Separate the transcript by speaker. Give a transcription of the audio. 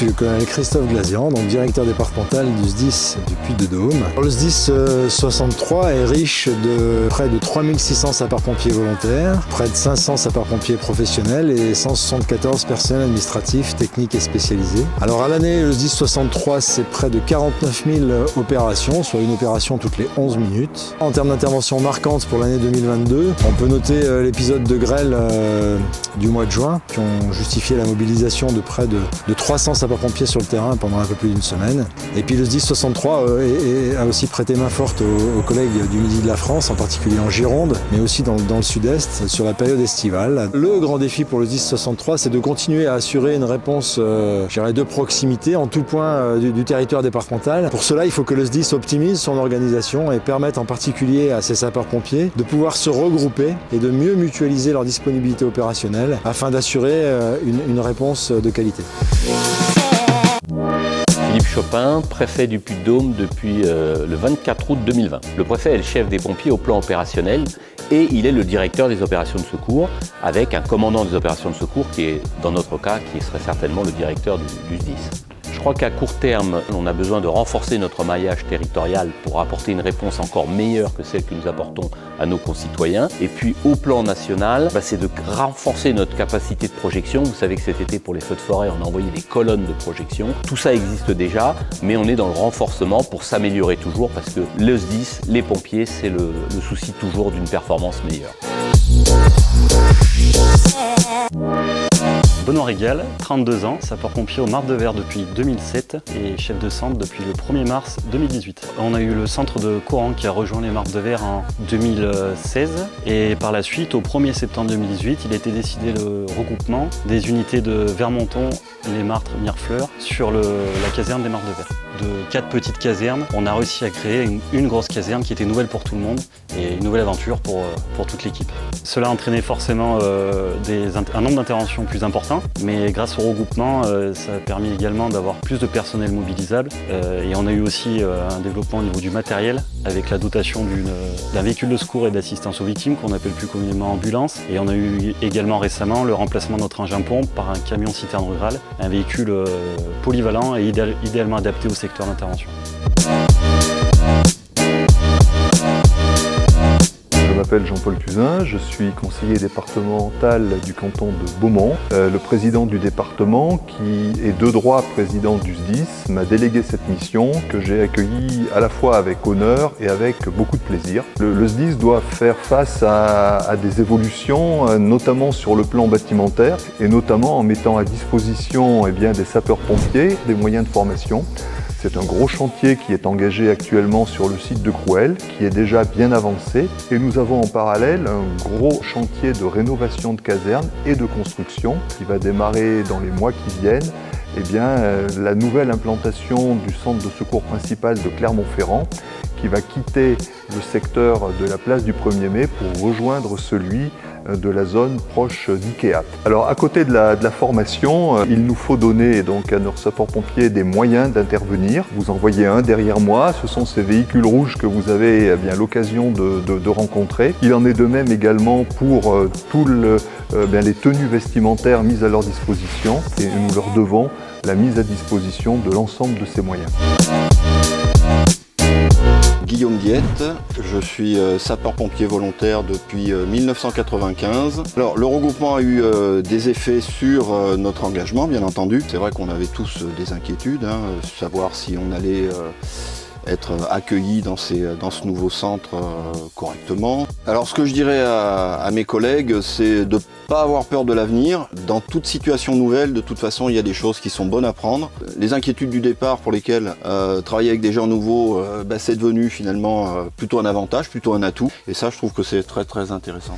Speaker 1: suis le colonel Christophe Glazian, donc directeur départemental du SDIS du Puy-de-Dôme. Le SDIS 63 est riche de près de 3600 sapeurs-pompiers volontaires, près de 500 sapeurs-pompiers professionnels et 174 personnels administratifs, techniques et spécialisés. Alors à l'année, le SDIS 63, c'est près de 49 000 opérations, soit une opération toutes les 11 minutes. En termes d'intervention marquante pour l'année 2022, on peut noter l'épisode de grêle du mois de juin, qui ont justifié la mobilisation de près de 300 sapeurs-pompiers sur le terrain pendant un peu plus d'une semaine. Et puis le SDIS 63 a aussi prêté main forte aux collègues du Midi de la France, en particulier en Gironde, mais aussi dans le sud-est, sur la période estivale. Le grand défi pour le SDIS 63, c'est de continuer à assurer une réponse de proximité en tout point du territoire départemental. Pour cela, il faut que le SDIS optimise son organisation et permette en particulier à ses sapeurs-pompiers de pouvoir se regrouper et de mieux mutualiser leur disponibilité opérationnelle afin d'assurer une réponse de qualité.
Speaker 2: Philippe Chopin, préfet du Puy-de-Dôme depuis le 24 août 2020. Le préfet est le chef des pompiers au plan opérationnel et il est le directeur des opérations de secours avec un commandant des opérations de secours qui est, dans notre cas, qui serait certainement le directeur du SDIS. Je crois qu'à court terme, on a besoin de renforcer notre maillage territorial pour apporter une réponse encore meilleure que celle que nous apportons à nos concitoyens. Et puis au plan national, c'est de renforcer notre capacité de projection. Vous savez que cet été, pour les feux de forêt, on a envoyé des colonnes de projection. Tout ça existe déjà, mais on est dans le renforcement pour s'améliorer toujours parce que le SDIS, les pompiers, c'est le souci toujours d'une performance meilleure.
Speaker 3: Benoît Régal, 32 ans, sapeur-pompier au Marc de Verre depuis 2007 et chef de centre depuis le 1er mars 2018. On a eu le centre de Coran qui a rejoint les Marcs de Verre en 2016 et par la suite, au 1er septembre 2018, il a été décidé le regroupement des unités de Vermonton, les Martres, Mirefleurs sur la caserne des Marcs de Verre. De 4 petites casernes, on a réussi à créer une grosse caserne qui était nouvelle pour tout le monde et une nouvelle aventure pour toute l'équipe. Cela a entraîné forcément un nombre d'interventions plus important, mais grâce au regroupement, ça a permis également d'avoir plus de personnel mobilisable et on a eu aussi un développement au niveau du matériel avec la dotation d'un véhicule de secours et d'assistance aux victimes qu'on appelle plus communément ambulance, et on a eu également récemment le remplacement de notre engin pompe par un camion citerne rural, un véhicule polyvalent et idéalement adapté au secteur d'intervention.
Speaker 4: Je m'appelle Jean-Paul Cusin, je suis conseiller départemental du canton de Beaumont. Le président du département, qui est de droit président du SDIS, m'a délégué cette mission que j'ai accueillie à la fois avec honneur et avec beaucoup de plaisir. Le SDIS doit faire face à des évolutions, notamment sur le plan bâtimentaire et notamment en mettant à disposition des sapeurs-pompiers des moyens de formation. C'est un gros chantier qui est engagé actuellement sur le site de Crouel, qui est déjà bien avancé. Et nous avons en parallèle un gros chantier de rénovation de casernes et de construction qui va démarrer dans les mois qui viennent. La nouvelle implantation du centre de secours principal de Clermont-Ferrand qui va quitter le secteur de la place du 1er mai pour rejoindre celui de la zone proche d'IKEA. Alors à côté de la formation, il nous faut donner donc à nos sapeurs-pompiers des moyens d'intervenir. Vous en voyez un derrière moi, ce sont ces véhicules rouges que vous avez l'occasion de rencontrer. Il en est de même également pour les tenues vestimentaires mises à leur disposition et nous leur devons la mise à disposition de l'ensemble de ces moyens.
Speaker 5: Guillaume Diette, je suis sapeur-pompier volontaire depuis 1995. Alors le regroupement a eu des effets sur notre engagement, bien entendu. C'est vrai qu'on avait tous des inquiétudes, savoir si on allait être accueillis dans ce nouveau centre correctement. Alors ce que je dirais à mes collègues, c'est de ne pas avoir peur de l'avenir. Dans toute situation nouvelle, de toute façon, il y a des choses qui sont bonnes à prendre. Les inquiétudes du départ pour lesquelles travailler avec des gens nouveaux, c'est devenu finalement plutôt un avantage, plutôt un atout. Et ça, je trouve que c'est très très intéressant.